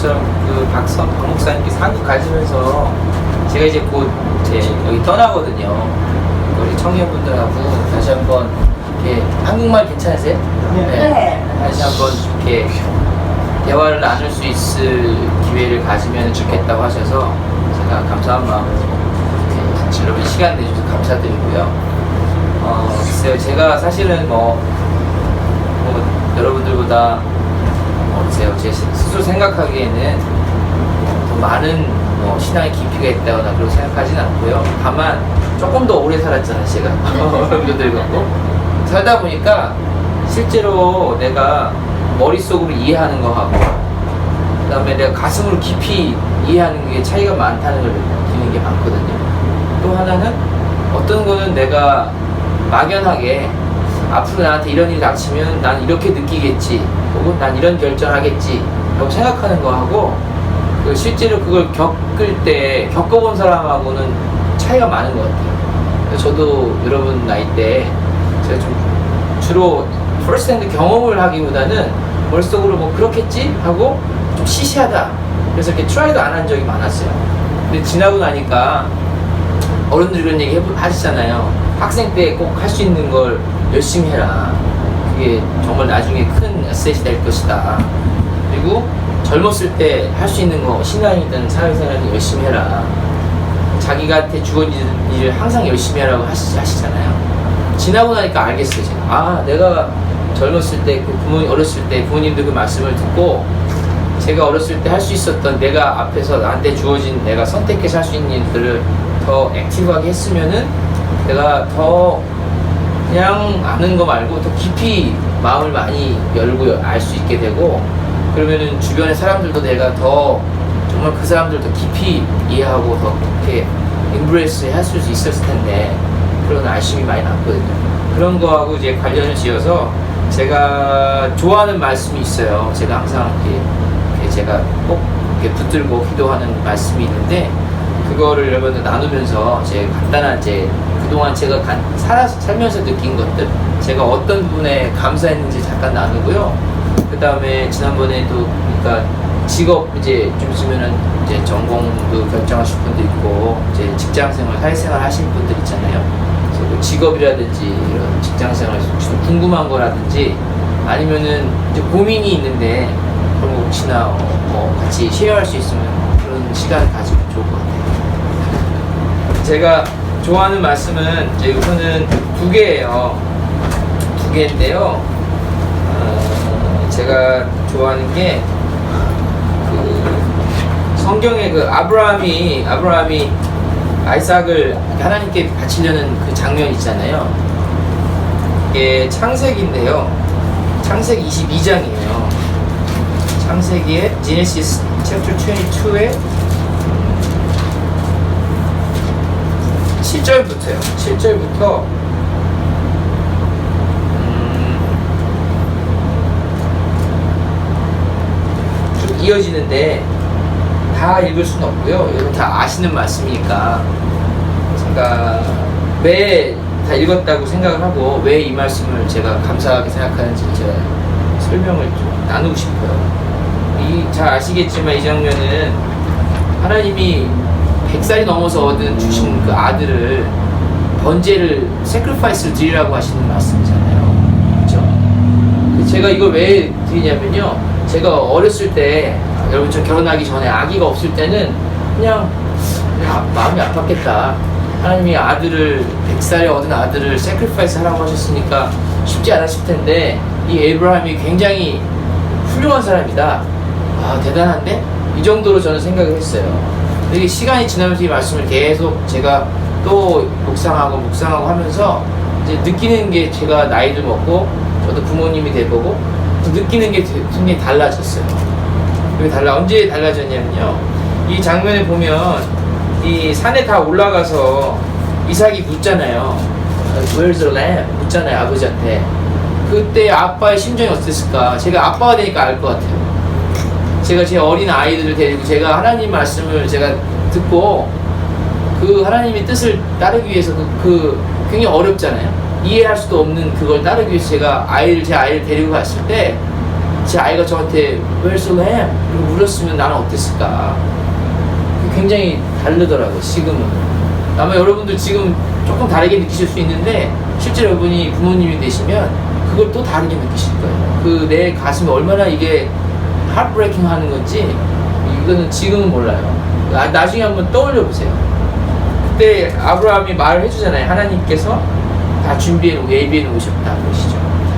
것처럼 그 박 목사님께서 한국 가시면서 제가 이제 곧 여기 떠나거든요. 우리 청년분들하고 다시 한번 이렇게 한국말 괜찮으세요? 네. 다시 한번 이렇게 대화를 나눌 수 있을 기회를 가지면 좋겠다고 하셔서 제가 감사한 마음으로 여러분 시간 내주셔서 감사드리고요. 글쎄요, 제가 사실은 여러분들보다 글쎄요, 제 스스로 생각하기에는 더 많은 신앙의 깊이가 있다거나 그렇게 생각하진 않고요. 다만 조금 더 오래 살았잖아요, 제가. 여러분들 같고 살다 보니까 실제로 내가 머릿속으로 이해하는 거하고 그 다음에 내가 가슴으로 깊이 이해하는 게 차이가 많다는 걸 느끼는 게 많거든요. 또 하나는 어떤 거는 내가 막연하게 앞으로 나한테 이런 일이 닥치면 난 이렇게 느끼겠지 혹은 난 이런 결정하겠지 라고 생각하는 거하고 실제로 그걸 겪어본 사람하고는 차이가 많은 것 같아요. 저도 여러분 나이 때 제가 좀 주로 퍼스트 핸드 경험을 하기보다는 머릿속으로 그렇겠지 하고 좀 시시하다 그래서 이렇게 트라이도 안 한 적이 많았어요. 근데 지나고 나니까 어른들이 그런 얘기 하시잖아요. 학생 때 꼭 할 수 있는 걸 열심히 해라. 그게 정말 나중에 큰 어셋이 될 것이다. 그리고 젊었을 때 할 수 있는 거 신앙이든 사회생활이든 열심히 해라. 자기한테 주어진 일을 항상 열심히 하라고 하시잖아요. 지나고 나니까 알겠어요. 제가 내가 젊었을 때 어렸을 때 부모님들 그 말씀을 듣고 제가 어렸을 때 할 수 있었던 내가 앞에서 나한테 주어진 내가 선택해서 할 수 있는 일들을 더 액티브하게 했으면은 내가 더 그냥 아는 거 말고 더 깊이 마음을 많이 열고 알 수 있게 되고 그러면은 주변의 사람들도 내가 더 정말 그 사람들 더 깊이 이해하고 더 그렇게 인브레스 할 수 있었을 텐데 그런 아쉬움이 많이 남거든요. 그런 거하고 이제 관련을 지어서 제가 좋아하는 말씀이 있어요. 제가 항상 이렇게 제가 꼭 이렇게 붙들고 기도하는 말씀이 있는데 그거를 여러분들 나누면서 제가 간단한 그동안 제가 살면서 느낀 것들 제가 어떤 부분에 감사했는지 잠깐 나누고요. 그 다음에 지난번에도 그러니까 직업 좀 있으면은 전공도 결정하실 분도 있고 직장생활, 사회생활 하시는 분들 있잖아요. 그래서 뭐 직업이라든지 이런 직장생활 혹시 궁금한 거라든지 아니면은 고민이 있는데 그런 거 혹시나 같이 쉐어할 수 있으면 그런 시간을 가지면 좋을 것 같아요. 제가 좋아하는 말씀은 우선은 두 개예요. 두 개인데요. 제가 좋아하는 게 성경에 아브라함이 아이삭을 하나님께 바치려는 그 장면 있잖아요. 이게 창세기인데요. 창세기 22장이에요. 창세기의 Genesis chapter 22에 7절부터요. 7절부터 쭉 이어지는데 다 읽을 수는 없고요. 여러분 다 아시는 말씀이니까 제가 왜 다 읽었다고 생각을 하고 왜 이 말씀을 제가 감사하게 생각하는지 제가 설명을 좀 나누고 싶어요. 잘 아시겠지만 이 장면은 하나님이 100살이 넘어서 주신 그 아들을 번제를 sacrifice를 드리라고 하시는 말씀이잖아요. 그렇죠? 제가 이걸 왜 드리냐면요. 제가 어렸을 때 여러분 저 결혼하기 전에 아기가 없을 때는 그냥 마음이 아팠겠다. 하나님이 아들을 100살에 얻은 아들을 sacrifice 하라고 하셨으니까 쉽지 않았을 텐데 이 에이브라함이 굉장히 훌륭한 사람이다. 대단한데? 이 정도로 저는 생각을 했어요. 근데 시간이 지나면서 이 말씀을 계속 제가 또 묵상하고 하면서 이제 느끼는 게 제가 나이를 먹고 저도 부모님이 될 거고 느끼는 게 굉장히 달라졌어요. 언제 달라졌냐면요. 이 장면에 보면 이 산에 다 올라가서 이삭이 묻잖아요. Where's the lamb? 묻잖아요, 아버지한테. 그때 아빠의 심정이 어땠을까? 제가 아빠가 되니까 알 것 같아요. 제가 제 어린 아이들을 데리고 제가 하나님 말씀을 제가 듣고 그 하나님의 뜻을 따르기 위해서 굉장히 어렵잖아요. 이해할 수도 없는 그걸 따르기 위해서 제가 제 아이를 데리고 갔을 때 제 아이가 저한테 Where's the lamb? 누렸으면 나는 어땠을까. 굉장히 다르더라고요. 지금은 아마 여러분들 지금 조금 다르게 느끼실 수 있는데 실제 여러분이 부모님이 되시면 그걸 또 다르게 느끼실 거예요. 그 내 가슴이 얼마나 이게 heartbreaking 하는 건지 이거는 지금은 몰라요. 나중에 한번 떠올려 보세요. 그때 아브라함이 말을 해주잖아요. 하나님께서 다 예비해 놓으셨다 그러시죠.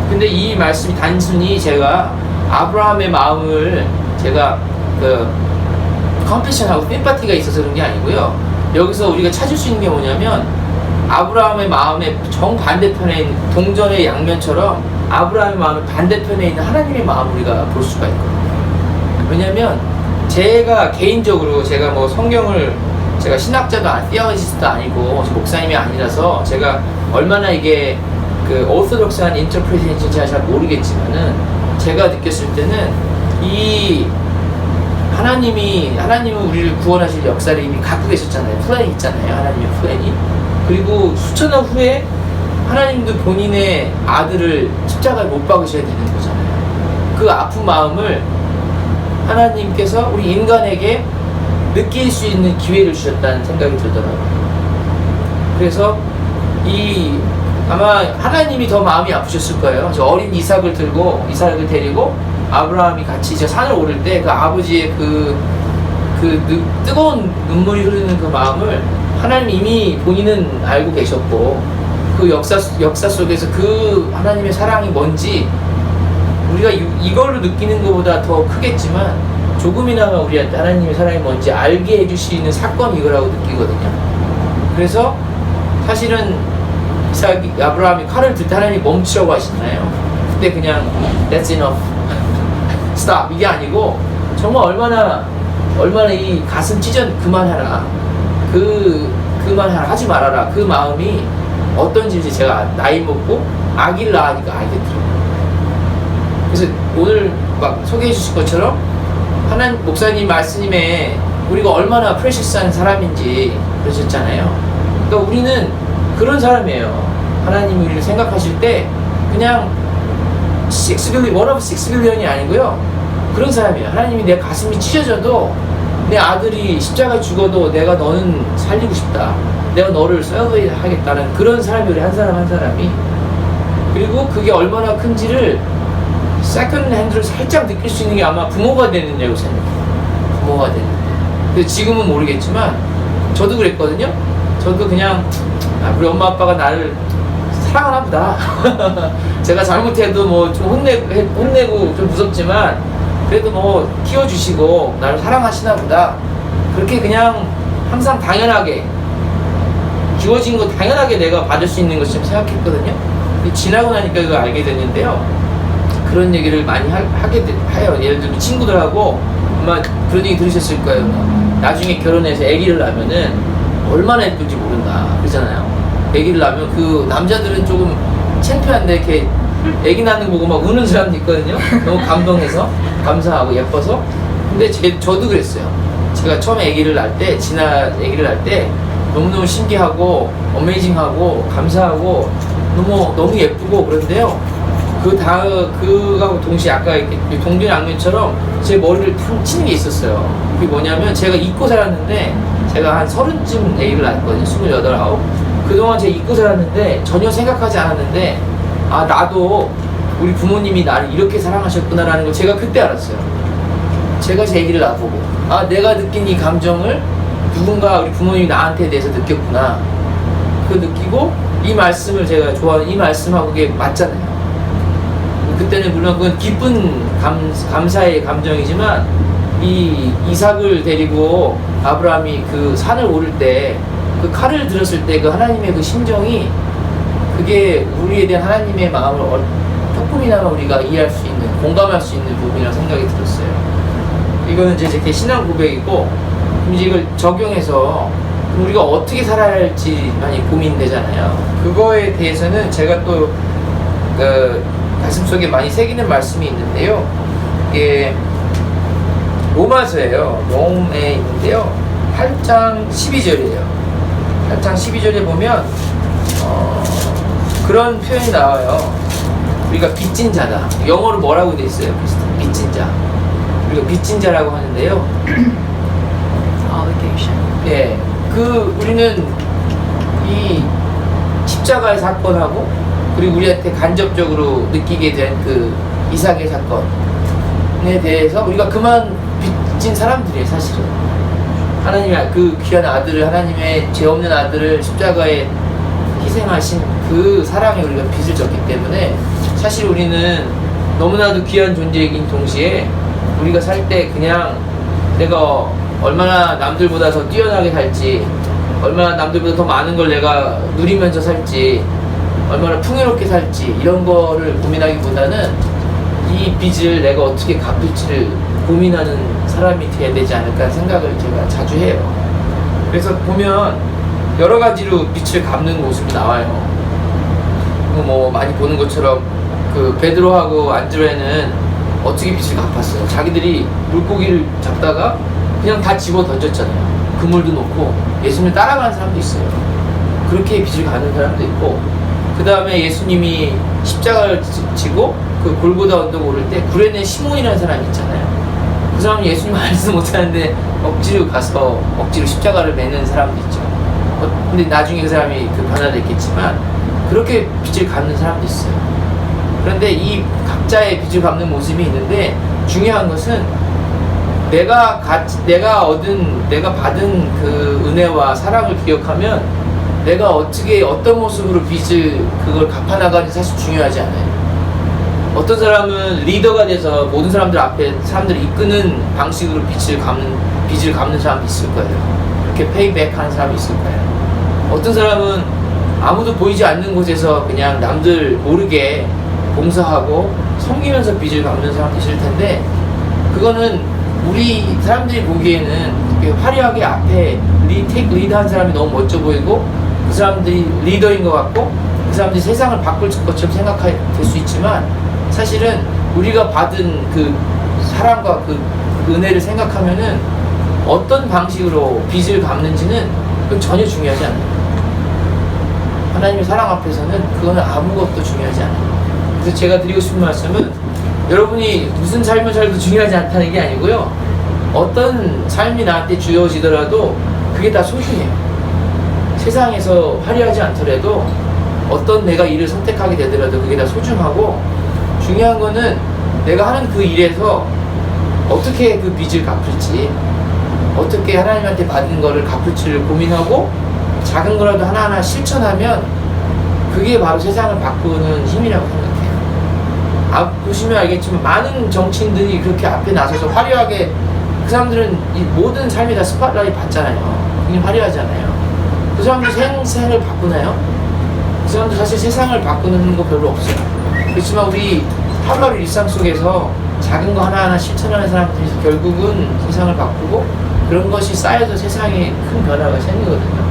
근데 이 말씀이 단순히 제가 아브라함의 마음을 제가 컴패션하고 심파티가 있어서 그런 게 아니고요. 여기서 우리가 찾을 수 있는 게 뭐냐면 아브라함의 마음의 정반대편에 있는 동전의 양면처럼 아브라함의 마음의 반대편에 있는 하나님의 마음을 우리가 볼 수가 있거든요. 왜냐면 제가 개인적으로 제가 뭐 성경을 제가 신학자도 티어리스트도 아니고 목사님이 아니라서 제가 얼마나 이게 그 오르토독스한 인터프리테이션인지 제가 잘 모르겠지만은 제가 느꼈을 때는 이 하나님은 우리를 구원하실 역사를 이미 갖고 계셨잖아요. 플랜이 있잖아요. 하나님의 플랜이. 그리고 수천 년 후에 하나님도 본인의 아들을 십자가에 못 박으셔야 되는 거잖아요. 그 아픈 마음을 하나님께서 우리 인간에게 느낄 수 있는 기회를 주셨다는 생각이 들더라고요. 그래서 아마 하나님이 더 마음이 아프셨을 거예요. 저 어린 이삭을 데리고 아브라함이 같이 저 산을 오를 때 그 아버지의 뜨거운 눈물이 흐르는 그 마음을 하나님이 이미 본인은 알고 계셨고 그 역사 속에서 그 하나님의 사랑이 뭔지 우리가 이걸로 느끼는 것보다 더 크겠지만 조금이나마 우리한테 하나님의 사랑이 뭔지 알게 해주시는 사건이 이거라고 느끼거든요. 그래서 사실은 아브라함이 칼을 들 때 하나님이 멈추라고 하시나요? 그때 그냥 That's enough, stop 이게 아니고 정말 얼마나 이 가슴 찢어 그만하라, 그만하라 하지 말아라 그 마음이 어떤지 제가 나이 먹고 아기를 낳으니까 알겠더라고요. 그래서 오늘 막 소개해 주실 것처럼 하나님 목사님 말씀에 우리가 얼마나 프레셔스한 사람인지 그러셨잖아요. 그러니까 우리는 그런 사람이에요. 하나님이 우리를 생각하실 때 그냥 6 빌리언이 아니고요. 그런 사람이에요. 하나님이 내 가슴이 찢어져도 내 아들이 십자가에 죽어도 내가 너는 살리고 싶다. 내가 너를 서브웨이 하겠다는 그런 사람이 우리 한 사람이. 그리고 그게 얼마나 큰지를 세컨드 핸드로 살짝 느낄 수 있는 게 아마 부모가 되는냐고 생각해요. 부모가 되는데. 근데 지금은 모르겠지만 저도 그랬거든요. 저도 그냥 우리 엄마 아빠가 나를 사랑하나 보다. 제가 잘못해도 뭐 좀 혼내고 좀 무섭지만 그래도 뭐 키워주시고 나를 사랑하시나 보다. 그렇게 그냥 항상 당연하게 주어진 거 당연하게 내가 받을 수 있는 것처럼 생각했거든요. 근데 지나고 나니까 그걸 알게 됐는데요. 그런 얘기를 많이 해요. 예를 들면 친구들하고 아마 그런 얘기 들으셨을 거예요. 나중에 결혼해서 아기를 낳으면은 얼마나 예쁜지 모른다 그러잖아요. 아기를 낳으면 그 남자들은 조금 창피한데 이렇게 아기 낳는 거 보고 막 우는 사람도 있거든요. 너무 감동해서 감사하고 예뻐서. 근데 저도 그랬어요. 제가 처음에 아기를 낳을 때 아기를 낳을 때 너무너무 신기하고 어메이징하고 감사하고 너무 예쁘고 그런데요. 그하고 동시에 아까 동전 악면처럼 제 머리를 탕 치는 게 있었어요. 그게 뭐냐면 제가 잊고 살았는데 제가 한 30쯤 아기를 낳았거든요. 28, 9. 그동안 제가 잊고 살았는데 전혀 생각하지 않았는데 나도 우리 부모님이 나를 이렇게 사랑하셨구나라는 걸 제가 그때 알았어요. 제가 제 아기를 낳아보고 내가 느낀 이 감정을 누군가 우리 부모님이 나한테 대해서 느꼈구나. 그거 느끼고 이 말씀을 제가 좋아하는 이 말씀하고 그게 맞잖아요. 그때는 물론 그건 기쁜 감사의 감정이지만 이 이삭을 데리고 아브라함이 그 산을 오를 때 그 칼을 들었을 때 그 하나님의 그 심정이 그게 우리에 대한 하나님의 마음을 조금이나마 우리가 이해할 수 있는 공감할 수 있는 부분이라고 생각이 들었어요. 이거는 이제 제 신앙 고백이고 이제 이걸 적용해서 우리가 어떻게 살아야 할지 많이 고민되잖아요. 그거에 대해서는 제가 또 가슴속에 많이 새기는 말씀이 있는데요. 이게 로마서예요. 롬에 있는데요. 8장 12절이에요. 8장 12절에 보면 그런 표현이 나와요. 우리가 빚진 자다. 영어로 뭐라고 돼 있어요? 빚진 자. 우리가 빚진 자라고 하는데요. obligation. 예, 우리는 이 십자가의 사건하고 그리고 우리한테 간접적으로 느끼게 된 그 이삭의 사건에 대해서 우리가 그만 빚진 사람들이에요, 사실은. 하나님의 그 귀한 아들을, 하나님의 죄 없는 아들을 십자가에 희생하신 그 사랑에 우리가 빚을 졌기 때문에 사실 우리는 너무나도 귀한 존재이긴 동시에 우리가 살 때 그냥 내가 얼마나 남들보다 더 뛰어나게 살지, 얼마나 남들보다 더 많은 걸 내가 누리면서 살지, 얼마나 풍요롭게 살지 이런 거를 고민하기보다는 이 빚을 내가 어떻게 갚을지를 고민하는 사람이 돼야 되지 않을까 생각을 제가 자주 해요. 그래서 보면 여러 가지로 빚을 갚는 모습이 나와요. 뭐 많이 보는 것처럼 그 베드로하고 안드레는 어떻게 빚을 갚았어요? 자기들이 물고기를 잡다가 그냥 다 집어 던졌잖아요. 그물도 놓고 예수님을 따라가는 사람도 있어요. 그렇게 빚을 갚는 사람도 있고, 그 다음에 예수님이 십자가를 지고 그 골고다 언덕 오를 때 구레네 시몬이라는 사람이 있잖아요. 그 사람은 예수님 알지도 못하는데 억지로 가서 억지로 십자가를 매는 사람도 있죠. 근데 나중에 그 사람이 변화됐겠지만 그렇게 빚을 갚는 사람도 있어요. 그런데 이 각자의 빚을 갚는 모습이 있는데 중요한 것은 내가 받은 그 은혜와 사랑을 기억하면 내가 어떤 모습으로 빚을 그걸 갚아나가는지 사실 중요하지 않아요. 어떤 사람은 리더가 돼서 모든 사람들 앞에 사람들을 이끄는 방식으로 빚을 갚는 사람도 있을 거예요. 그렇게 페이백 하는 사람이 있을 거예요. 어떤 사람은 아무도 보이지 않는 곳에서 그냥 남들 모르게 봉사하고 섬기면서 빚을 갚는 사람도 있을 텐데, 그거는 우리 사람들이 보기에는 화려하게 앞에 리드한 사람이 너무 멋져 보이고 그 사람들이 리더인 것 같고 그 사람들이 세상을 바꿀 것처럼 생각될 수 있지만, 사실은 우리가 받은 그 사랑과 그 은혜를 생각하면은 어떤 방식으로 빚을 갚는지는 그건 전혀 중요하지 않아요. 하나님의 사랑 앞에서는 그거는 아무것도 중요하지 않아요. 그래서 제가 드리고 싶은 말씀은, 여러분이 무슨 삶을 살도 중요하지 않다는 게 아니고요, 어떤 삶이 나한테 주어지더라도 그게 다 소중해요. 세상에서 화려하지 않더라도 어떤 내가 일을 선택하게 되더라도 그게 다 소중하고, 중요한 거는 내가 하는 그 일에서 어떻게 그 빚을 갚을지, 어떻게 하나님한테 받은 거를 갚을지를 고민하고 작은 거라도 하나하나 실천하면 그게 바로 세상을 바꾸는 힘이라고 생각해요. 보시면 알겠지만 많은 정치인들이 그렇게 앞에 나서서 화려하게, 그 사람들은 이 모든 삶이 다 스팟라이트 받잖아요. 굉장히 화려하잖아요. 그 사람들 생을 바꾸나요? 그 사람들 사실 세상을 바꾸는 거 별로 없어요. 그렇지만 우리 하루하루 일상 속에서 작은 거 하나하나 실천하는 사람들이 결국은 세상을 바꾸고 그런 것이 쌓여서 세상에 큰 변화가 생기거든요.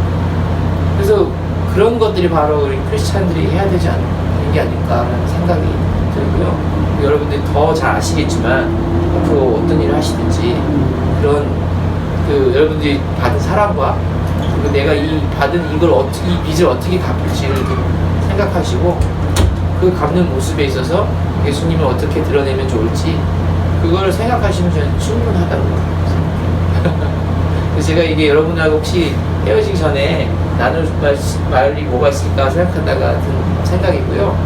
그래서 그런 것들이 바로 우리 크리스찬들이 해야 되지 않는 게 아닐까라는 생각이 들고요. 여러분들이 더 잘 아시겠지만 앞으로 어떤 일을 하시든지 그런 여러분들이 받은 사랑과 그리고 내가 이 빚을 어떻게 갚을지를 생각하시고 그 갚는 모습에 있어서 예수님을 어떻게 드러내면 좋을지 그걸 생각하시면 저는 충분하다고 생각해요. 그래서 제가 이게 여러분하고 혹시 헤어지기 전에 나눌 말이 뭐가 있을까 생각하다가 든 생각이고요.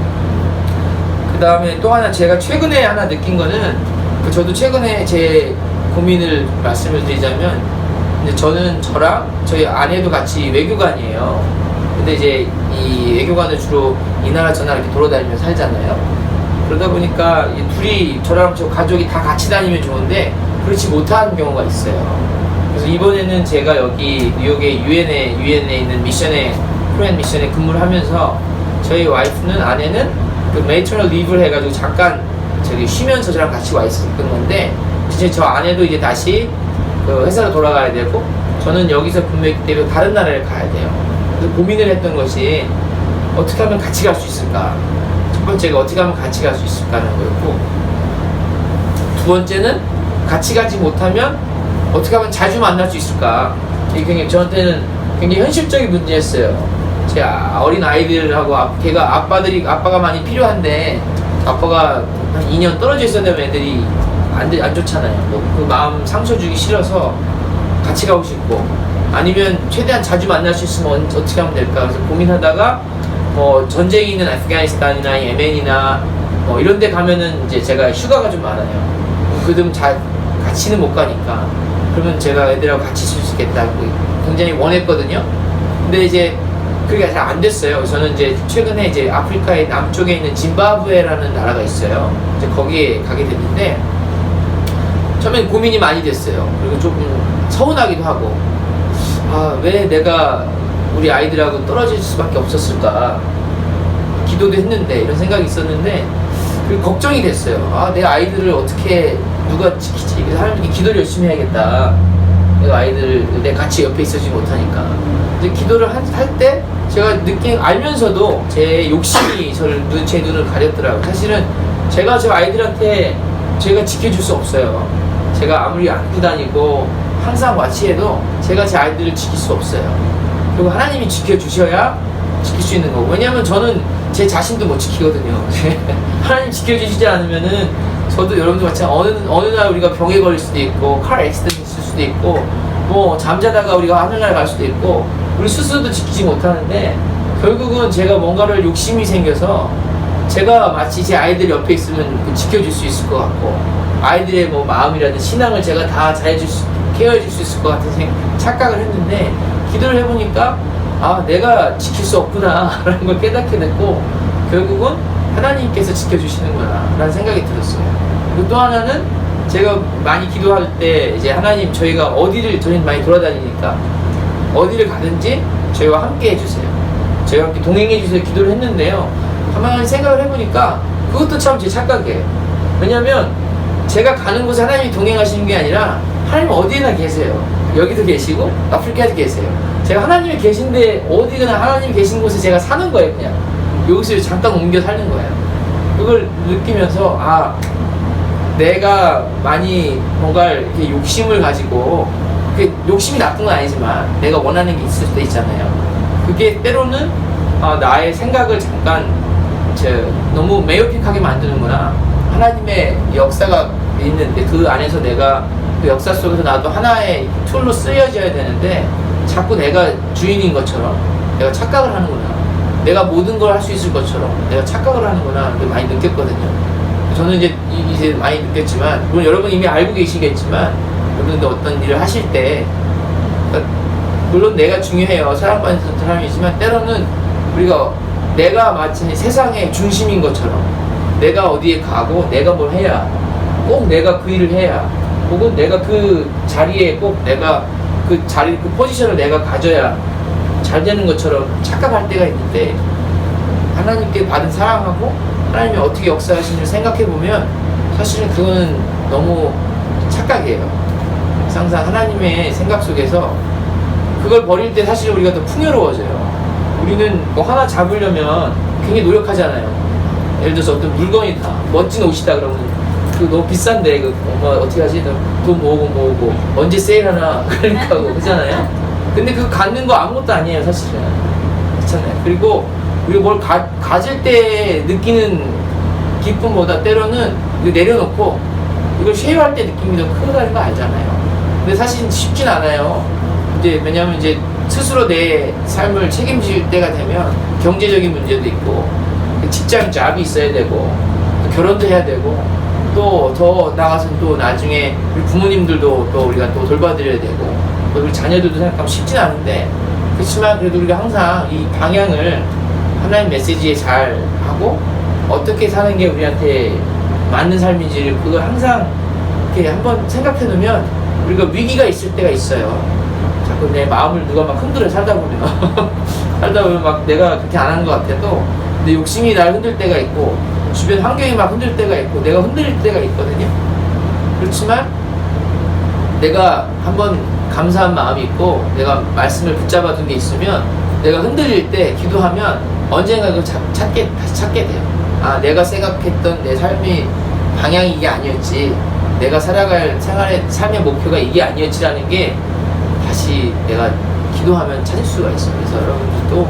그 다음에 또 하나 제가 최근에 하나 느낀 거는, 저도 최근에 제 고민을 말씀을 드리자면, 근데 저랑 저희 아내도 같이 외교관이에요. 근데 이제 이 외교관을 주로 이 나라 저 나라 이렇게 돌아다니면서 살잖아요. 그러다 보니까 둘이 저랑 저 가족이 다 같이 다니면 좋은데 그렇지 못한 경우가 있어요. 그래서 이번에는 제가 여기 뉴욕의 유엔에 있는 미션에, 프렌 미션에 근무를 하면서 저희 와이프는, 아내는 그 메이터널 리브를 해가지고 잠깐 저기 쉬면서 저랑 같이 와 있었던 건데, 이제 저 아내도 이제 다시 그 회사로 돌아가야 되고 저는 여기서 근무했기 때문에 다른 나라를 가야 돼요. 그래서 고민을 했던 것이 어떻게 하면 같이 갈 수 있을까. 첫 번째가 어떻게 하면 같이 갈 수 있을까 하는 거였고, 두 번째는 같이 가지 못하면 어떻게 하면 자주 만날 수 있을까. 이게 굉장히 저한테는 굉장히 현실적인 문제였어요. 제 어린 아이들하고 아빠가 많이 필요한데 아빠가 한 2년 떨어져 있었다면 애들이 안 좋잖아요. 뭐 그 마음 상처 주기 싫어서 같이 가고 싶고, 아니면 최대한 자주 만날 수 있으면 어떻게 하면 될까. 그래서 고민하다가 뭐 전쟁이 있는 아프가니스탄이나 예멘이나 뭐 이런 데 가면은 이제 제가 휴가가 좀 많아요. 그럼 같이는 못 가니까 그러면 제가 애들하고 같이 있을 수 있겠다고 굉장히 원했거든요. 근데 이제 그게 잘 안 됐어요. 저는 이제 최근에 이제 아프리카의 남쪽에 있는 짐바브웨라는 나라가 있어요. 이제 거기에 가게 됐는데 처음엔 고민이 많이 됐어요. 그리고 조금 서운하기도 하고, 아, 왜 내가 우리 아이들하고 떨어질 수밖에 없었을까. 기도도 했는데 이런 생각이 있었는데 그리고 걱정이 됐어요. 아, 내 아이들을 어떻게 누가 지키지? 사람들이 기도를 열심히 해야겠다. 내가 아이들 내 같이 옆에 있어주지 못하니까. 근데 기도를 할 때 제가 알면서도 제 욕심이 제 눈을 가렸더라고요. 사실은 제가 저 아이들한테 제가 지켜줄 수 없어요. 제가 아무리 안고 다니고 항상 와치해도 제가 제 아이들을 지킬 수 없어요. 그리고 하나님이 지켜주셔야 지킬 수 있는 거고. 왜냐면 저는 제 자신도 못 지키거든요. 하나님 지켜주시지 않으면은 저도 여러분들 같이 어느 날 우리가 병에 걸릴 수도 있고, 칼 액시던트 있을 수도 있고, 뭐 잠자다가 우리가 하늘나라 갈 수도 있고, 우리 스스로도 지키지 못하는데 결국은 제가 뭔가를 욕심이 생겨서 제가 마치 제 아이들 옆에 있으면 지켜줄 수 있을 것 같고, 아이들의 뭐 마음이라든지 신앙을 제가 다 케어해줄 수 있을 것 같은 착각을 했는데, 기도를 해보니까 아, 내가 지킬 수 없구나 라는 걸 깨닫게 됐고, 결국은 하나님께서 지켜주시는구나 라는 생각이 들었어요. 그리고 또 하나는 제가 많이 기도할 때 이제 하나님, 저희는 많이 돌아다니니까 어디를 가든지 저희와 함께 해주세요, 저희와 함께 동행해주세요 기도를 했는데요, 가만히 생각을 해보니까 그것도 참 제 착각이에요. 왜냐면 제가 가는 곳에 하나님이 동행하시는 게 아니라 하나님 어디에나 계세요. 여기도 계시고 아프리카에도 계세요. 제가 하나님이 계신데 어디나 하나님이 계신 곳에 제가 사는 거예요. 그냥 여기서 잠깐 옮겨 사는 거예요. 그걸 느끼면서, 아, 내가 많이 뭔가 이렇게 욕심을 가지고, 그게 욕심이 나쁜 건 아니지만 내가 원하는 게 있을 때 있잖아요. 그게 때로는 나의 생각을 잠깐 너무 메요픽하게 만드는구나. 하나님의 역사가 있는데 그 안에서 내가 그 역사 속에서 나도 하나의 툴로 쓰여져야 되는데 자꾸 내가 주인인 것처럼 내가 착각을 하는구나. 내가 모든 걸 할 수 있을 것처럼 내가 착각을 하는구나. 많이 느꼈거든요. 저는 이제 많이 느꼈지만, 물론 여러분 이미 알고 계시겠지만, 여러분도 어떤 일을 하실 때, 물론 내가 중요해요. 사랑받는 사람이지만, 때로는 내가 마치 세상의 중심인 것처럼, 내가 어디에 가고, 내가 뭘 해야, 꼭 내가 그 일을 해야, 혹은 내가 그 자리에 꼭 내가 그 포지션을 내가 가져야 잘 되는 것처럼 착각할 때가 있는데, 하나님께 받은 사랑하고 하나님이 어떻게 역사하시는지 생각해보면 사실은 그거는 너무 착각이에요. 항상 하나님의 생각 속에서 그걸 버릴 때 사실 우리가 더 풍요로워져요. 우리는 뭐 하나 잡으려면 굉장히 노력하잖아요. 예를 들어서 어떤 물건이다, 멋진 옷이다 그러면 그 너무 비싼데 어떻게 하지? 돈 모으고 언제 세일하나 그러니까 그러잖아요. 근데 그거 갖는 거 아무것도 아니에요 사실은. 그렇잖아요. 그리고 우리가 뭘 가질 때 느끼는 기쁨보다 때로는 이거 내려놓고 이걸 쉐어할 때 느낌이 더 크다는 거 알잖아요. 근데 사실 쉽진 않아요. 왜냐면 스스로 내 삶을 책임질 때가 되면 경제적인 문제도 있고, 직장 잡이 있어야 되고, 또 결혼도 해야 되고, 또 더 나가서는 또 나중에 우리 부모님들도 또 우리가 또 돌봐드려야 되고, 또 우리 자녀들도 생각하면 쉽진 않은데, 그렇지만 그래도 우리가 항상 이 방향을 하나님 메시지에 잘 하고 어떻게 사는 게 우리한테 맞는 삶인지를 그걸 항상 이렇게 한번 생각해 놓으면 우리가 위기가 있을 때가 있어요. 자꾸 내 마음을 누가 막 흔들어 살다 보면 막 내가 그렇게 안 하는 것 같아도 내 욕심이 날 흔들 때가 있고, 주변 환경이 막 흔들 때가 있고, 내가 흔들릴 때가 있거든요. 그렇지만 내가 한번 감사한 마음이 있고 내가 말씀을 붙잡아 둔 게 있으면 내가 흔들릴 때 기도하면 언젠가 그걸 다시 찾게 돼요. 아, 내가 생각했던 내 삶의 방향이 이게 아니었지, 내가 살아갈 삶의 목표가 이게 아니었지라는 게 다시 내가 기도하면 찾을 수가 있어요. 그래서 여러분들도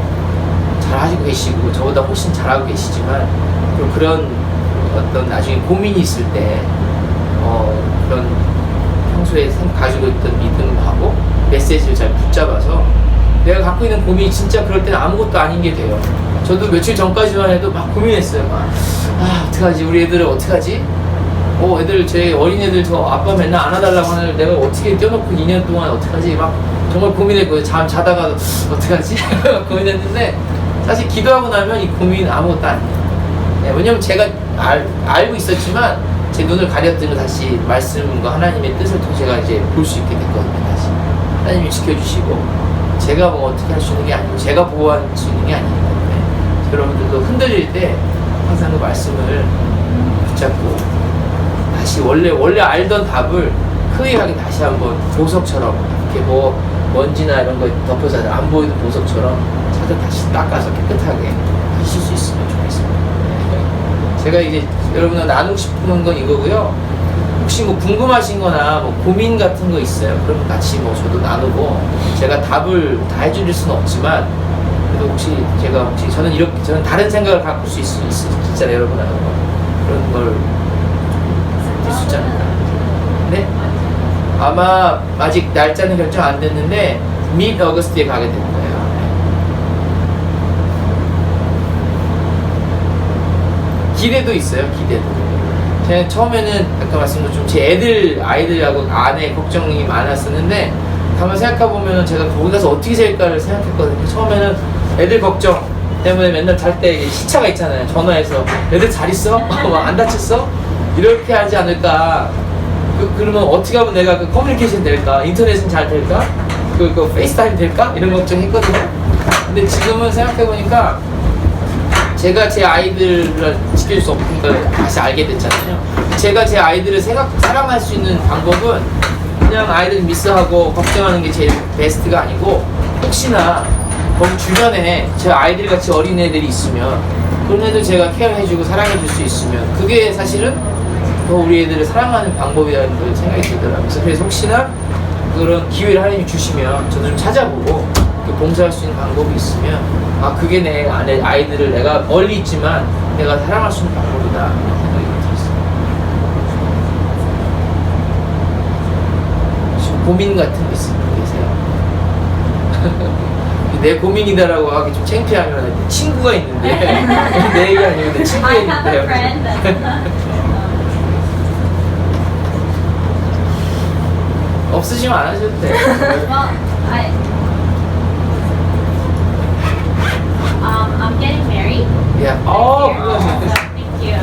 잘하시고 계시고 저보다 훨씬 잘하고 계시지만, 그런 어떤 나중에 고민이 있을 때 그런 평소에 가지고 있던 믿음하고 메시지를 잘 붙잡아서 내가 갖고 있는 고민이 진짜 그럴 때는 아무것도 아닌 게 돼요. 저도 며칠 전까지만 해도 막 고민했어요. 어떡하지? 우리 애들을 어떡하지? 애들, 제 어린애들 저 아빠 맨날 안아달라고 하는 애를 내가 어떻게 떼어놓고 2년 동안 어떡하지? 막 정말 고민했거든요. 자다가 어떡하지? 고민했는데 사실 기도하고 나면 이 고민은 아무것도 아니에요. 네, 왜냐면 제가 알고 있었지만 제 눈을 가렸더니 다시 말씀과 하나님의 뜻을 통해 제가 이제 볼 수 있게 됐거든요. 다시 하나님이 지켜주시고 제가 뭐 어떻게 할 수 있는 게 아니고 제가 보호할 수 있는 게 아니기 때문에 여러분들도 흔들릴 때 항상 그 말씀을 붙잡고 다시 원래 알던 답을 클리어하게 다시 한번 보석처럼 이렇게 뭐 먼지나 이런 거 덮여서 안 보이는 보석처럼 찾아 다시 닦아서 깨끗하게 하실 수 있으면 좋겠습니다. 제가 이제 여러분과 나누고 싶은 건 이거고요. 혹시 뭐 궁금하신 거나 뭐 고민 같은 거 있어요? 그러면 같이 뭐 저도 나누고 제가 답을 다 해드릴 수는 없지만 그래도 혹시 저는 다른 생각을 갖고 수 있잖아요, 여러분하고. 그런 걸 할 수 있잖아요. 네? 아마 아직 날짜는 결정 안 됐는데 mid August에 가게 될 거예요. 기대도 있어요, 기대도. 제가 처음에는 아까 말씀드린 제 아이들하고 아내 걱정이 많았었는데 가만 생각해보면 제가 거기 가서 어떻게 살까를 생각했거든요. 처음에는 애들 걱정 때문에 맨날 잘 때 시차가 있잖아요. 전화해서 애들 잘 있어? 안 다쳤어? 이렇게 하지 않을까. 그러면 어떻게 하면 내가 그 커뮤니케이션 될까? 인터넷은 잘 될까? 그 페이스타임 될까? 이런 걱정했거든요. 근데 지금은 생각해보니까 제가 제 아이들을 지킬 수 없는 걸 다시 알게 됐잖아요. 제가 제 아이들을 사랑할 수 있는 방법은 그냥 아이들 미스하고 걱정하는 게 제일 베스트가 아니고 혹시나 거기 주변에 제 아이들 같이 어린애들이 있으면 그런 애들 제가 케어해주고 사랑해줄 수 있으면 그게 사실은 더 우리 애들을 사랑하는 방법이라는 걸 생각이 들더라고요. 그래서 혹시나 그런 기회를 하나님이 주시면 저도 좀 찾아보고 봉사할 수 있는 방법이 있으면 그게 내 아이들을 내가 멀리 있지만 내가 사랑할 수 있는 방법이다 이런 생각이 들었어요. 지금 고민 같은 거 있으면 계세요? 내 고민이다라고 하기 좀 창피하면 친구가 있는데 내 얘기 아니고 내 친구가 있는데 없으시면 안 하셔도 돼요. I'm getting married. Yeah. Thank you.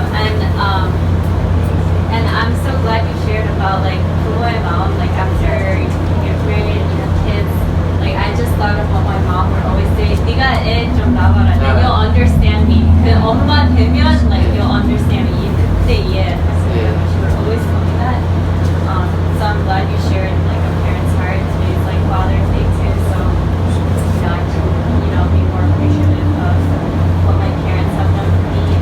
And I'm so glad you shared about like 부모의 마음, like after you get married and you have kids. Like I just thought of what my mom would always say. 네가 애 좀 낳아라. Then you'll understand me. 그 엄마 되면 like you'll understand me. 그때 이해했어요. She would always tell me that. So I'm glad you shared like a parent's heart. Today's like Father's Day too. So I can be more appreciative of what my parents have done for me.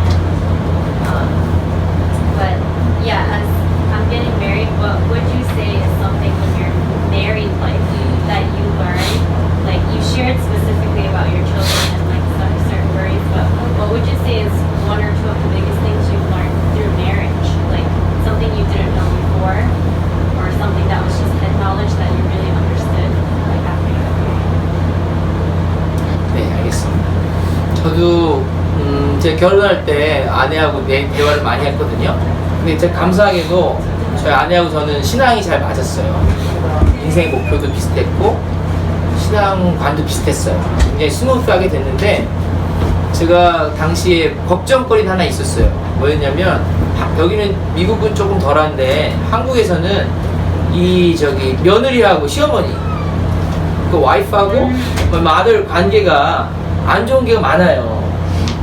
But yeah, as I'm getting married, what would you say is something in your married life that you learned? Like you shared specifically about your children and like some certain worries, but what would you say is one or two of the biggest things you've learned through marriage? Like something you didn't know before, or something that was just head knowledge that you really understood like after you got married? 네, 알겠습니다. 저도 제가 결혼할 때 아내하고 대화를 많이 했거든요. 근데 제가 감사하게도 저희 아내하고 저는 신앙이 잘 맞았어요. 인생의 목표도 비슷했고 신앙관도 비슷했어요. 굉장히 스무스하게 됐는데 제가 당시에 걱정거리가 하나 있었어요. 뭐였냐면 여기는 미국은 조금 덜한데 한국에서는 며느리하고 시어머니 그 와이프하고 아들 관계가 안 좋은 게 많아요.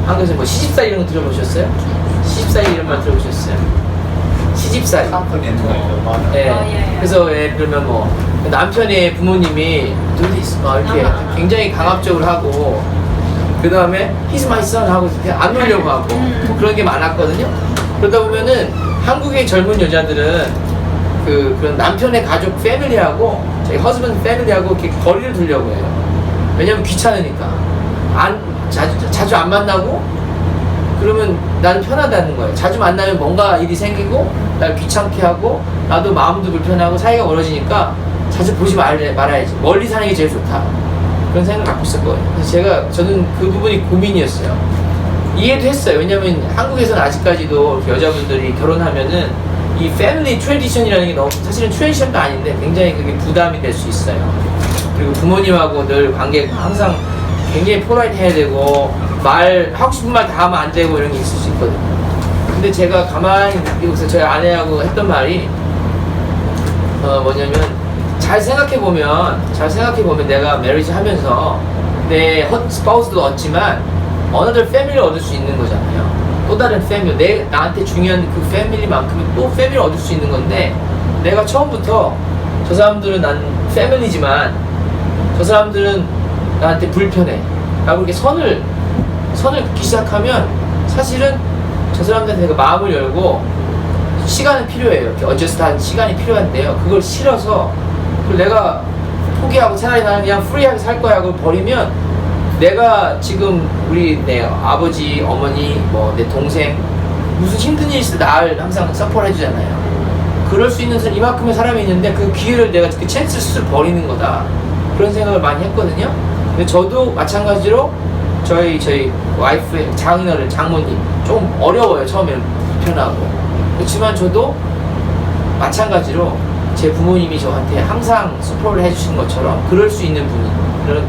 한국에서 뭐 시집살이 이런 거 들어보셨어요? 시집살이 이런 말 들어보셨어요? 시집살이. 네. 그래서 예를 들면 뭐 남편의 부모님이 이렇게 굉장히 강압적으로 하고 그 다음에 He's my son 하고 안 놀려고 하고 뭐 그런 게 많았거든요. 그러다 보면은 한국의 젊은 여자들은 그런 남편의 가족 패밀리하고 저희 허스밴드 패밀리하고 이렇게 거리를 두려고 해요. 왜냐면 귀찮으니까 자주 안 만나고 그러면 나는 편하다는 거예요. 자주 만나면 뭔가 일이 생기고 날 귀찮게 하고 나도 마음도 불편하고 사이가 멀어지니까 자주 보지 말아야지. 멀리 사는 게 제일 좋다. 그런 생각을 갖고 있었거든요. 그래서 저는 그 부분이 고민이었어요. 이해도 했어요. 왜냐면 한국에서는 아직까지도 여자분들이 결혼하면은 이 패밀리 트래디션이라는 게 너무 사실은 트래디션도 아닌데 굉장히 그게 부담이 될 수 있어요. 그리고 부모님하고 늘 관계가 항상 굉장히 폴라이트 해야 되고 하고 싶은 말 다 하면 안 되고 이런 게 있을 수 있거든요. 근데 제가 가만히 여기서 저희 아내하고 했던 말이 뭐냐면 잘 생각해보면 내가 메리지 하면서 내 스파우스도 얻지만 어느들 패밀리를 얻을 수 있는 거잖아요. 또 다른 패밀리, 나한테 중요한 그 패밀리만큼 또 패밀리를 얻을 수 있는 건데 내가 처음부터 저 사람들은 난 패밀리지만 저 사람들은 나한테 불편해 라고 이렇게 선을 긋기 시작하면 사실은 저 사람들한테 내가 마음을 열고 시간은 필요해요. 이렇게 어저스트한 시간이 필요한데요. 그걸 싫어서 그걸 내가 포기하고 차라리 나는 그냥 프리하게 살 거야 하고 버리면 내가 지금 내 아버지, 어머니, 내 동생 무슨 힘든 일 있을 때 나를 항상 서포트 해주잖아요. 그럴 수 있는 이만큼의 사람이 있는데 그 기회를 내가 그 찬스를 스스로 버리는 거다. 그런 생각을 많이 했거든요. 근데 저도 마찬가지로 저희 와이프의 장모님 좀 어려워요. 처음에는 불편하고. 그렇지만 저도 마찬가지로 제 부모님이 저한테 항상 서포트를 해주신 것처럼 그럴 수 있는 분이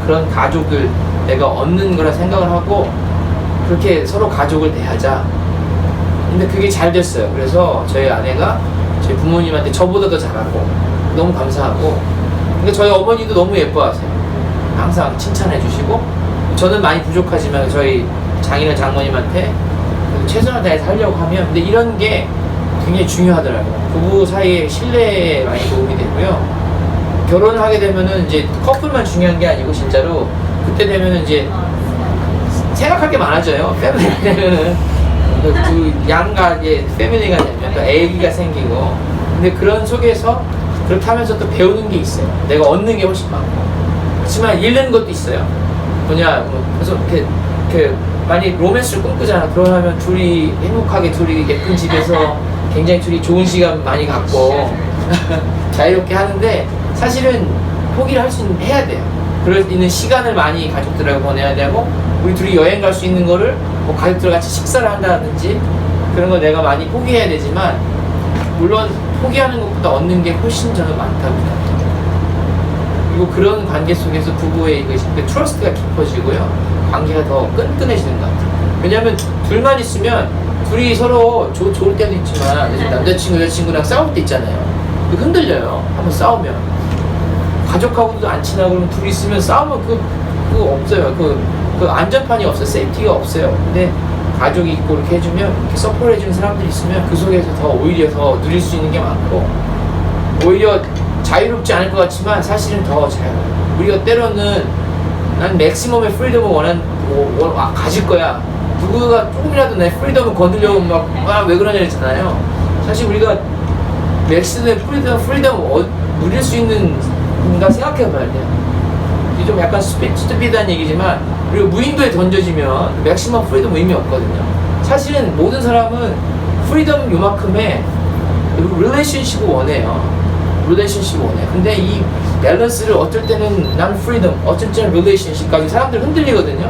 그런 가족을 내가 얻는 거라 생각을 하고 그렇게 서로 가족을 대하자. 근데 그게 잘 됐어요. 그래서 저희 아내가 저희 부모님한테 저보다 더 잘하고 너무 감사하고 근데 저희 어머니도 너무 예뻐하세요. 항상 칭찬해 주시고 저는 많이 부족하지만 저희 장모님한테 최선을 다해서 하려고 하면 근데 이런 게 굉장히 중요하더라고요. 부부 사이의 신뢰에 많이 도움이 되고요. 결혼을 하게 되면은 이제 커플만 중요한 게 아니고 진짜로 그때 되면은 이제 생각할 게 많아져요. 패밀리가 되면은 그 양가의 패밀리가 되면 또 애기가 생기고 근데 그런 속에서 그렇게 하면서 또 배우는 게 있어요. 내가 얻는 게 훨씬 많고 그렇지만 잃는 것도 있어요. 그래서 이렇게 많이 로맨스를 꿈꾸잖아. 그러면 둘이 행복하게 둘이 예쁜 집에서 굉장히 둘이 좋은 시간 많이 갖고 자유롭게 하는데 사실은 포기를 해야 돼요. 그럴 수 있는 시간을 많이 가족들하고 보내야 되고 우리 둘이 여행 갈 수 있는 거를 가족들 같이 식사를 한다든지 그런 거 내가 많이 포기해야 되지만 물론 포기하는 것보다 얻는 게 훨씬 저는 많다고 생각해요. 그리고 그런 관계 속에서 부부의 트러스트가 깊어지고요. 관계가 더 끈끈해지는 것 같아요. 왜냐면 둘만 있으면 둘이 서로 좋을 때도 있지만 남자친구 여자친구랑 싸울 때 있잖아요. 흔들려요. 한번 싸우면 가족하고도 안 친하고 그러면 둘이 있으면 싸우면 그거 없어요. 그 안전판이 없어요. 세이프티가 없어요. 근데 가족이 있고 이렇게 해주면 이렇게 서포트 해주는 사람들이 있으면 그 속에서 오히려 더 누릴 수 있는 게 많고 오히려 자유롭지 않을 것 같지만 사실은 더 자유로워요. 우리가 때로는 난 맥시멈의 프리덤을 가질 거야. 누구가 조금이라도 내 프리덤을 거두려고 왜 그러냐 했잖아요. 사실 우리가 맥시멈의 프리덤을 누릴 수 있는가 생각해 봐야 돼요. 이게 좀 약간 스피드한 얘기지만 우리가 무인도에 던져지면 맥시멈 프리덤 의미 없거든요. 사실은 모든 사람은 프리덤 요만큼의 릴레이션십을 원해요. 근데 이 밸런스를 어쩔 때는 난 프리덤, 어쩔 때는 릴레이션십까지 사람들 흔들리거든요.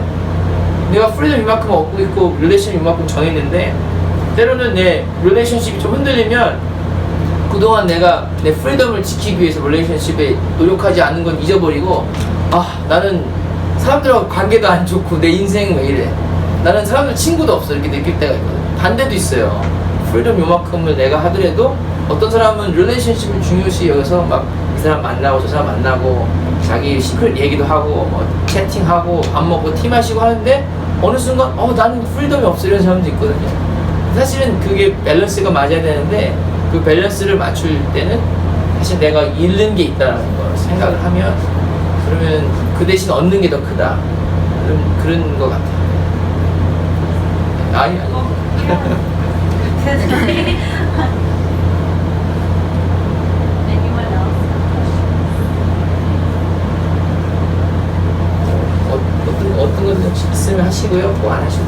내가 프리덤 이만큼 얻고 있고 릴레이션 이만큼 정했는데 때로는 내 릴레이션십이 좀 흔들리면 그동안 내가 내 프리덤을 지키기 위해서 릴레이션십에 노력하지 않는 건 잊어버리고 나는 사람들하고 관계도 안 좋고 내 인생은 왜 이래 나는 사람들 친구도 없어 이렇게 느낄 때가 있거든. 반대도 있어요. 프리덤 요만큼을 내가 하더라도 어떤 사람은 릴레이션십을 중요시 여기서 이 사람 만나고 저 사람 만나고 자기 시크릿 얘기도 하고 채팅하고 밥 먹고 티 마시고 하는데 어느 순간 나는 프리덤이 없어 이런 사람도 있거든요. 사실은 그게 밸런스가 맞아야 되는데 그 밸런스를 맞출 때는 사실 내가 잃는 게 있다는 걸 생각을 하면 그러면 그 대신 얻는 게 더 크다 그런 것 같아요. 아니 Anyone else? 어떤 건 있으면 하시고요, 뭐 안 하시고.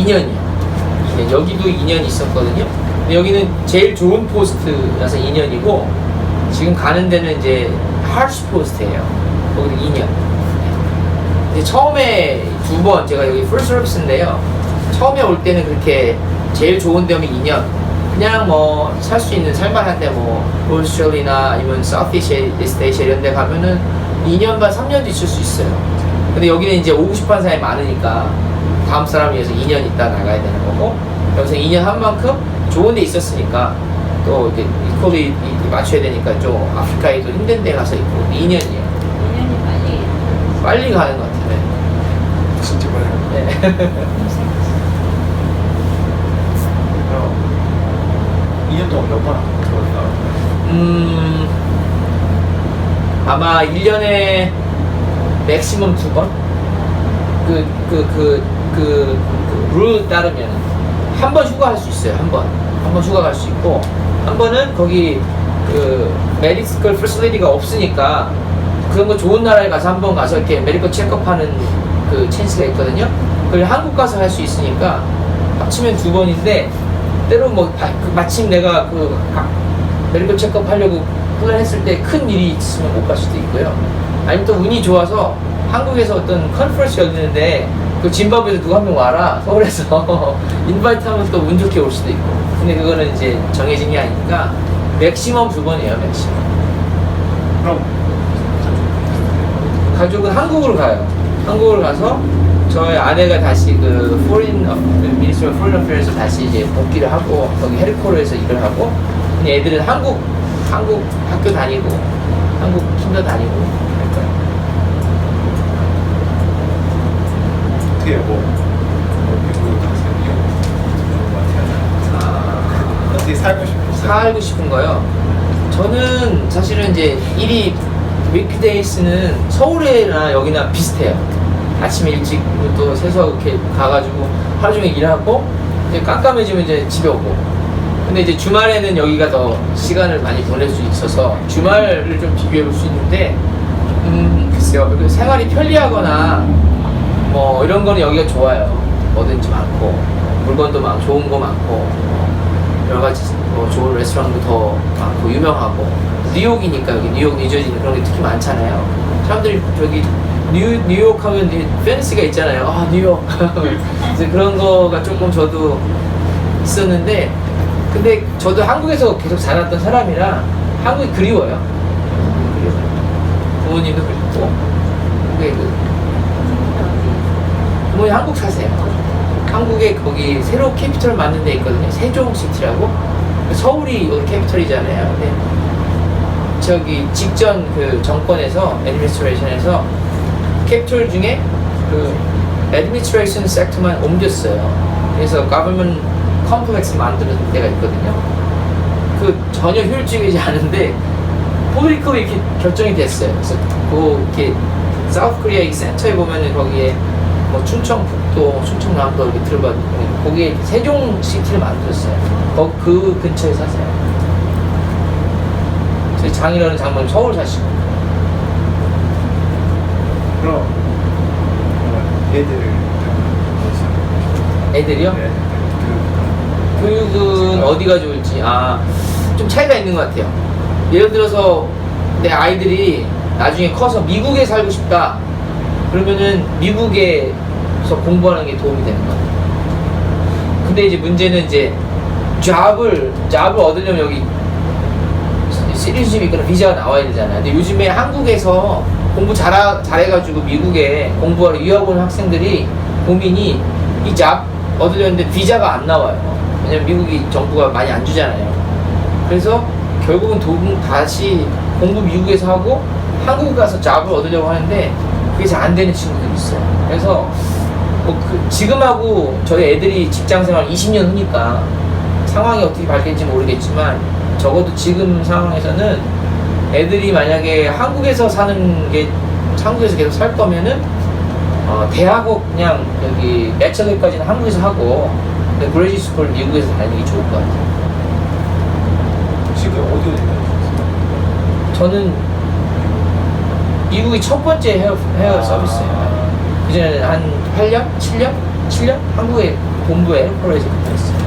2년이요. 여기도 2년 있었거든요. 근데 여기는 제일 좋은 포스트라서 2년이고 지금 가는 데는 이제 하르시 포스트예요. 거기도 2년. 근데 처음에 두 번 제가 여기 풀 서비스인데요. 처음에 올 때는 그렇게 제일 좋은 데면 2년. 그냥 뭐 살 수 있는 살만한데 뭐 오스트레일리아나 아니면 사우스이스트 에이시아 이런 데 가면은 2년 반 3년도 있을 수 있어요. 근데 여기는 이제 오고 싶어하는 사람이 많으니까 다음 사람 위해서 2년 있다 나가야 되는 거고 여기서 2년 한 만큼 좋은 데 있었으니까 또 이렇게 이퀄리 맞춰야 되니까 좀 아프리카에도 힘든 데 가서 있고 2년이에요. 2년이 빨리 가는 것 같아요. 진짜 빨리. 네. 2년 동안 몇 번 들어갔다. 아마 1년에 맥시멈 2번? 룰 따르면 한 번 휴가 할 수 있어요. 한 번 휴가 갈 수 있고 한 번은 거기 메디컬 패실리티가 없으니까 그런 거 좋은 나라에 가서 한 번 가서 이렇게 메디컬 체크업하는 그 찬스가 있거든요. 그걸 한국 가서 할 수 있으니까 합치면 2번인데 때로 뭐 마침 내가 메디컬 체크업 하려고 플랜했을 때 큰 일이 있으면 못 갈 수도 있고요. 아니면 또 운이 좋아서 한국에서 어떤 컨퍼런스 열리는데 그 짐바브에서 누가 한 명 와라 서울에서 인바이트 하면 또 운 좋게 올 수도 있고. 근데 그거는 이제 정해진 게 아니니까 맥시멈 2번이에요. 맥시멈. 그럼 가족은 한국으로 가요. 한국으로 가서 저희 아내가 다시 그 미니스트리 오브 포린 어페어에서 다시 이제 복귀를 하고 거기 헤드쿼터에서 일을 하고 근데 애들은 한국 학교 다니고 한국 킨더 다니고 할 거예요. 어떻게 미국으로 가세요? 어떻게 살고 싶으세요? 살고 싶은 거요. 저는 사실은 이제 일이 위크데이스는 서울이나 여기나 비슷해요. 아침에 일찍 또 새서 이렇게 가가지고 하루 종일 일하고 이제 깜깜해지면 이제 집에 오고. 근데 이제 주말에는 여기가 더 시간을 많이 보낼 수 있어서 주말을 좀 비교해 볼 수 있는데 글쎄요. 생활이 편리하거나 뭐 이런 거는 여기가 좋아요. 뭐든지 많고 물건도 많고 좋은 거 많고 여러 가지 뭐 좋은 레스토랑도 더 많고 유명하고 뉴욕이니까 여기 뉴욕, 뉴저지는 그런 게 특히 많잖아요. 사람들이 저기 뉴욕 하면 팬시가 있잖아요. 아 뉴욕 이제 그런 거가 조금 저도 있었는데 근데 저도 한국에서 계속 살았던 사람이라 한국이 그리워요. 부모님도 그립고 근데 부모님 한국 사세요. 한국에 거기 새로 캐피털 만든 데 있거든요. 세종시티라고. 서울이 여기 캐피털이잖아요. 근데 저기 직전 그 정권에서 애드미니스트레이션에서 캐피털 중에 그 애드미니스트레이션 섹터만 옮겼어요. 그래서 가버먼트 컴플렉스 만드는 데가 있거든요. 그 전혀 효율적이지 않은데 폴리티컬이 이렇게 결정이 됐어요. 그래서 그 이렇게 사우스 코리아 이 센터에 보면은 거기에 뭐 충청북도, 충청남도 이렇게 들어가 거기에 세종시티를 만들었어요. 그 근처에 사세요. 저희 장인어른 장모님 서울 사시고. 그럼 애들이요? 네. 교육은 어디가 좋을지 좀 차이가 있는 것 같아요. 예를 들어서 내 아이들이 나중에 커서 미국에 살고 싶다 그러면은 미국에서 공부하는 게 도움이 되는 것 같아요. 근데 이제 문제는 이제 잡을 얻으려면 여기 시리즈십이 있거나 비자가 나와야 되잖아요. 근데 요즘에 한국에서 공부 잘해가지고 미국에 공부하러 유학 온 학생들이 고민이 이 잡 얻으려는데 비자가 안 나와요. 왜냐면 미국이 정부가 많이 안 주잖아요. 그래서 결국은 다시 공부 미국에서 하고 한국 가서 잡을 얻으려고 하는데 그게 잘 안 되는 친구들이 있어요. 그래서 지금하고 저희 애들이 직장생활 20년 후니까 상황이 어떻게 바뀔지 모르겠지만 적어도 지금 상황에서는 애들이 만약에 한국에서 계속 살 거면은 대학을 그냥 여기 매처리까지는 한국에서 하고 그레이지 스쿨 미국에서 다니는 게 좋을 것 같아요. 지금 어디로 다니세요? 저는 미국이 첫 번째 헤어 서비스예요. 그전에는 한 8년? 7년? 한국에 본부에 헬퍼로 해서 붙어 있어요.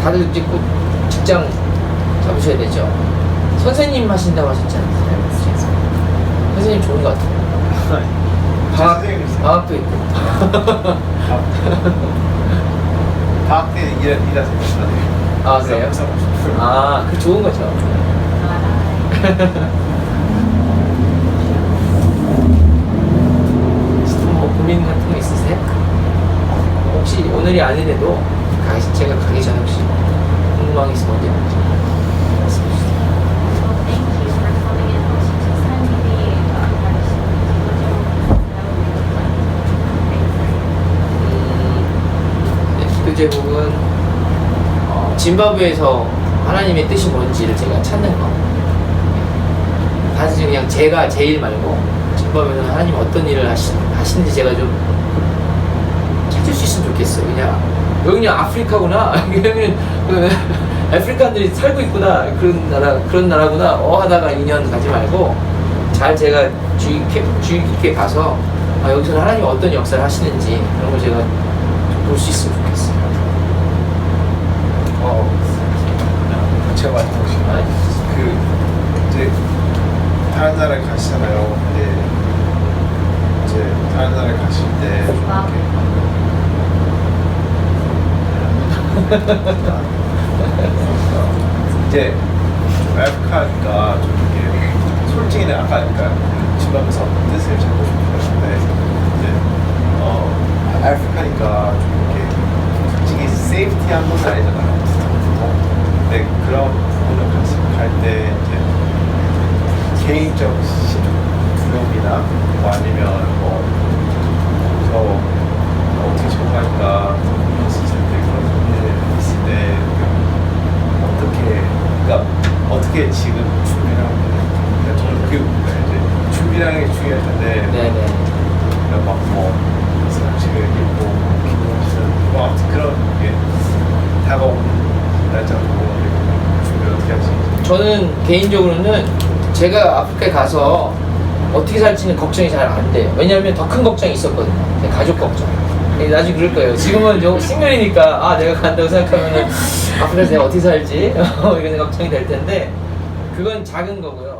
다들 이제 곧 직장 잡으셔야 되죠. 선생님 하신다고 하셨지 않았어요? 선생님 좋은 것 같아요. 선생님이세요? 방학도 있고. 방학 때 일하세요. 아, 그래요? 아, 그 좋은 거죠. 뭐 고민 같은 거 있으세요? 혹시 오늘이 아니래도 제가 가기 전에 혹시 궁금한 게 있으면 어디 말씀해 주세요. Well, thank you for coming in. 혹시 저 사람들이 그 제목은 짐바브웨에서 하나님의 뜻이 뭔지를 제가 찾는 거. 단순히 그냥 제가 제 일 말고 짐바브웨에서 하나님 어떤 일을 하시는지 제가 좀 찾을 수 있으면 좋겠어요. 그냥 여기 그냥 아프리카구나. 여기는 그 아프리카인들이 살고 있구나. 그런 나라구나. 하다가 2년 가지 말고 잘 제가 주의 깊게 봐서 여기서 하나님 어떤 역사를 하시는지 그런 걸 제가 볼 수 있으면 좋겠어요. 제가 말씀하신 그 이제 다른 나라에 가시잖아요. 근데 이제 다른 나라에 가실 때 이제 아프리카니까 좀 이렇게 솔직히 아까 그러니까 집안에서 뜻을 찾고 싶었는데 이제 아프리카니까 좀 이렇게 솔직히 세이프티한 건 아니잖아요. 근데 그런 분을 갈 때 이제 개인적 두려움이나 뭐 아니면 뭐 어떻게 정할까 있을 때 그런 일 있을 때 어떻게 그러니까 어떻게 지금 준비를 하고 그러니까 저는 그게 이제 준비라는 게 중요할 텐데 네네. 막뭐 성취를 읽고 기도하시는 뭐 아무튼 그런 게 다가오는 날짜로 준비를 어떻게 하시는지. 저는 개인적으로는 제가 아프리카에 가서 어떻게 살지는 걱정이 잘 안 돼요. 왜냐하면 더 큰 걱정이 있었거든요. 제 가족 걱정. 나중에 그럴 거예요. 지금은 좀 싱글이니까 내가 간다고 생각하면은 아프리카에서 내가 어떻게 살지 이런 걱정이 될 텐데 그건 작은 거고요.